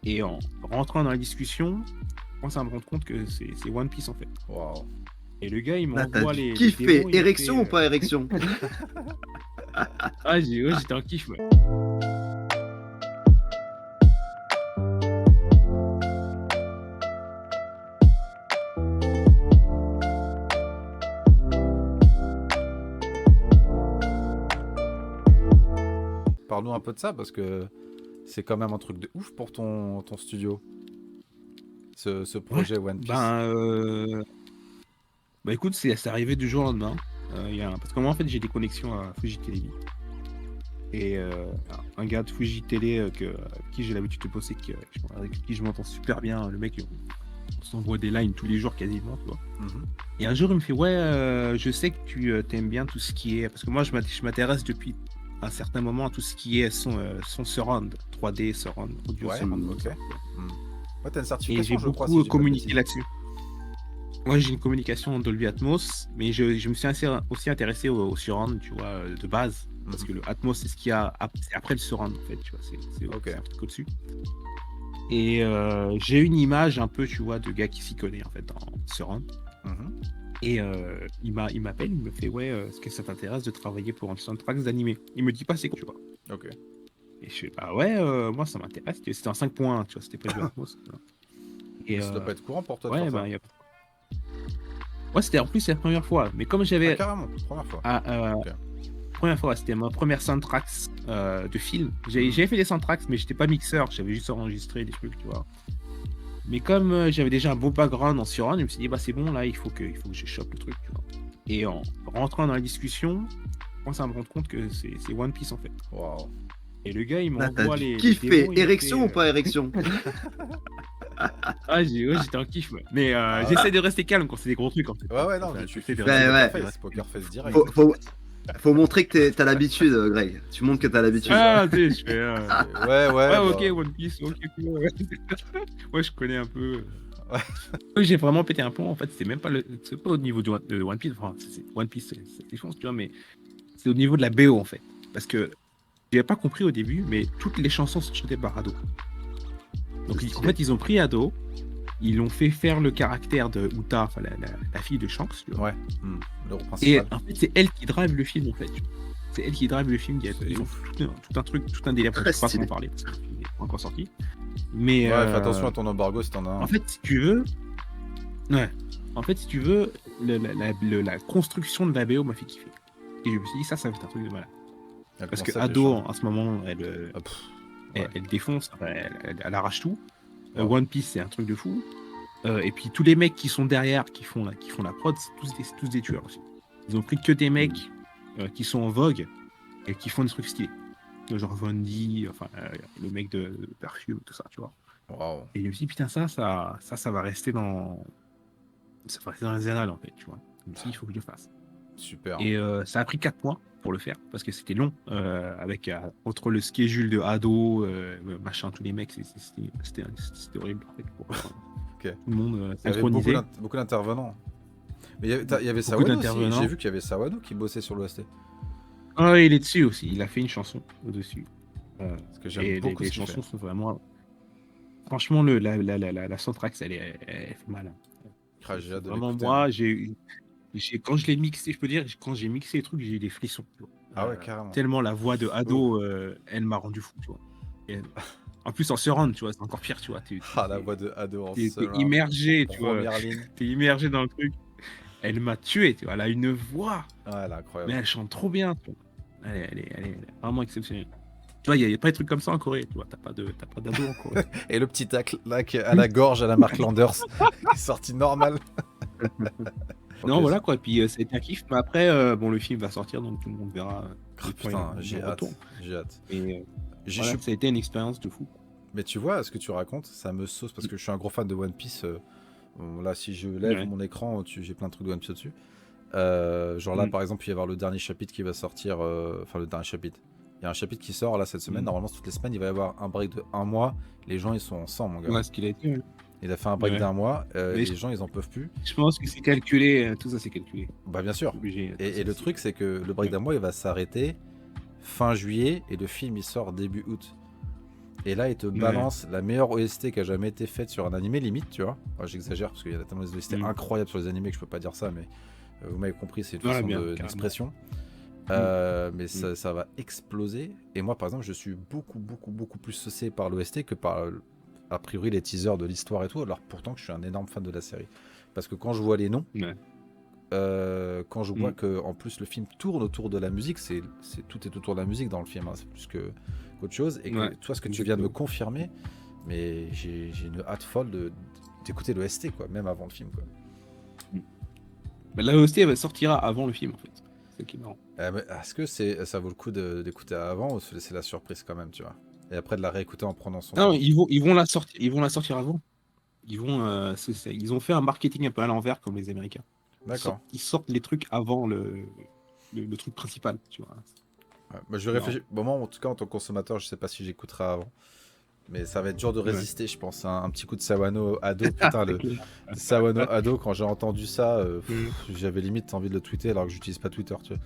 Et en rentrant dans la discussion, je commence à me rendre compte que c'est One Piece en fait. Waouh. Et le gars, il Là, t'as m'envoie dû les démos, kiffer. il me Érection fait. ou pas érection? Ah, ouais, j'étais en kiff, ouais. Parle-nous un peu de ça parce que c'est quand même un truc de ouf pour ton studio. Ce projet One Piece. Bah écoute, c'est arrivé du jour au lendemain. Parce que moi, en fait, j'ai des connexions à Fuji TV. Et un gars de Fuji Télé avec qui j'ai l'habitude de bosser, avec qui je m'entends super bien, le mec, on s'envoie des lines tous les jours quasiment, tu vois. Et un jour, il me fait, ouais, je sais que tu t'aimes bien tout ce qui est... Parce que moi, je m'intéresse depuis un certain moment à tout ce qui est son surround, 3D, surround, audio Ouais, surround. ok. Ouais, t'as une Et certification, j'ai je crois, si je beaucoup dis pas de communiqué bêtises. là-dessus. Moi, j'ai une communication en Dolby Atmos, mais je me suis aussi intéressé au surround, tu vois, de base. Parce que le Atmos, c'est ce qu'il y a c'est après le surround, en fait, tu vois, c'est un truc au-dessus. Et j'ai une image un peu, tu vois, de gars qui s'y connaît, en fait, en surround. Et il m'appelle, il me fait, ouais, est-ce que ça t'intéresse de travailler pour un soundtrack d'animé? Il me dit pas c'est quoi, tu vois. Ok. Et je fais, bah ouais, moi, ça m'intéresse. C'était en 5.1, tu vois, c'était pas du Atmos. Et Mais ça doit pas être courant pour toi de ouais, faire ça. bah, ouais, c'était en plus la première fois. Mais comme j'avais. Ah, carrément, première fois. Ok. Première fois, c'était ma première soundtrack de film. J'avais fait des soundtracks, mais j'étais pas mixeur, j'avais juste enregistré des trucs, tu vois. Mais comme j'avais déjà un beau background en surround, je me suis dit, bah c'est bon, là, il faut que je chope le truc, tu vois. Et en rentrant dans la discussion, je commence à me rendre compte que c'est One Piece en fait. Waouh. Et le gars, il Là, t'as m'envoie dû les kiffer. démos, il me Érection fait, ou pas érection? Ah, j'étais en kiff, ouais. Mais j'essaie de rester calme quand c'est des gros trucs en fait. Ouais, non, Enfin, mais tu j'essaie fais de Ouais, rester ouais. poker face direct. Faut montrer que t'as l'habitude, Greg. Tu montres que t'as l'habitude. Ah, tu sais, je fais. Ouais, Ouais, ok, bah, One Piece, ok, cool. Ouais, ouais, je connais un peu. Ouais. Oui, j'ai vraiment pété un plomb. En fait, c'est même pas c'est pas au niveau de One Piece. Enfin, One Piece, c'est des choses, tu vois, mais c'est au niveau de la BO en fait. Parce que j'avais pas compris au début, mais toutes les chansons sont chantées par Ado. Donc, en fait, ils ont pris Ado, ils l'ont fait faire le caractère de Uta, enfin la fille de Shanks, tu vois. Ouais. Le rôle Et principal. en fait, c'est elle qui drive le film en fait. C'est elle qui drive le film. Ils ont tout un truc, tout un délire. Je ne peux pas trop en parler parce qu'il n'est pas encore sorti. Mais ouais, fais attention à ton embargo si t'en as un. en fait, si tu veux, la construction de la BO m'a fait kiffer. Et je me suis dit, ça va être un truc de malade. Parce que Ado, en ce moment, elle défonce, elle arrache tout. One Piece, c'est un truc de fou. Et puis tous les mecs qui sont derrière, qui font la prod, c'est tous des tueurs aussi. Ils ont pris que des mecs qui sont en vogue et qui font des trucs stylés. Genre Vondi, enfin le mec de Perfume, tout ça, tu vois. Wow. Et je me suis dit, putain, ça va rester dans. Ça va rester dans les annales, en fait, tu vois. Je me suis dit, il faut que je le fasse. Super. Et ça a pris 4 mois pour le faire, parce que c'était long, avec entre le schedule de Ado, machin, tous les mecs, c'était horrible, en fait, pour okay. Tout le monde il y avait beaucoup d'intervenants. Mais il y avait Sawano aussi, j'ai vu qu'il y avait Sawano qui bossait sur l'OST. Ah, il est dessus aussi, il a fait une chanson au-dessus. Parce que j'aime beaucoup les chansons sont vraiment... Franchement, la soundtrack, elle fait mal. Ah, j'ai hâte de vraiment, l'écouter. moi, quand je l'ai mixé, je peux dire, quand j'ai mixé les trucs, j'ai eu des frissons. Ah ouais, carrément. Tellement la voix de Ado, elle m'a rendu fou, tu vois. Et, en plus, en surround, tu vois, c'est encore pire, tu vois. La voix de Ado en surround. T'es immergé, tu vois. Ligne. T'es immergé dans le truc. Elle m'a tué, tu vois. Elle a une voix. Ouais, elle est incroyable. Mais elle chante trop bien, tu vois. Elle est vraiment exceptionnelle. Tu vois, il n'y a pas de trucs comme ça en Corée, tu vois. T'as pas d'ado en Corée. Et le petit tacle là à la gorge à la Mark Landers qui est sorti normal. Non, voilà quoi. Puis ça a été un kiff. Mais après, bon, le film va sortir, donc tout le monde verra. Putain, j'ai hâte. Et voilà, ça a été une expérience de fou. Mais tu vois, ce que tu racontes, ça me sauce parce que je suis un gros fan de One Piece. Là, si je lève mon écran, j'ai plein de trucs de One Piece dessus. Genre là, par exemple, il va y avoir le dernier chapitre qui va sortir. Enfin, le dernier chapitre. Il y a un chapitre qui sort là cette semaine. Normalement, toutes les semaines, il va y avoir un break de 1 mois. Les gens, ils sont ensemble, mon gars. Ouais, ce qu'il a été. Il a fait un break d'1 mois. Les gens, ils en peuvent plus. Je pense que c'est calculé. Tout ça, c'est calculé. Bah, bien sûr. Et le truc, c'est que le break d'1 mois, il va s'arrêter fin juillet et le film, il sort début août. Et là, il te balance la meilleure OST qui a jamais été faite sur un animé, limite, tu vois. Enfin, j'exagère parce qu'il y a tellement des OST incroyables sur les animés que je peux pas dire ça, mais vous m'avez compris, c'est une façon d'expression. Mais ça va exploser. Et moi, par exemple, je suis beaucoup plus saucé par l'OST que par, a priori, les teasers de l'histoire et tout. Alors pourtant que je suis un énorme fan de la série. Parce que quand je vois les noms, quand je vois que en plus le film tourne autour de la musique, tout est autour de la musique dans le film, hein, c'est plus qu'autre chose. Et que toi, ce que tu viens de me confirmer, mais j'ai une hâte folle d'écouter l'OST, quoi, même avant le film, quoi. Mais la OST elle sortira avant le film, en fait. C'est qui est marrant. Est-ce que ça vaut le coup d'écouter avant ou se laisser la surprise quand même, tu vois? Et après de la réécouter en prenant son Non, temps. ils vont la sortir avant. Ils ont fait un marketing un peu à l'envers comme les Américains. D'accord. Ils sortent les trucs avant le truc principal, tu vois. Bah, je vais réfléchir. Bon, moi, en tout cas, en tant que consommateur, je sais pas si j'écouterai avant. Mais ça va être dur de résister, je pense. Un petit coup de Sawano ado. Putain, le Sawano ado, quand j'ai entendu ça, j'avais limite envie de le tweeter alors que j'utilise pas Twitter, tu vois.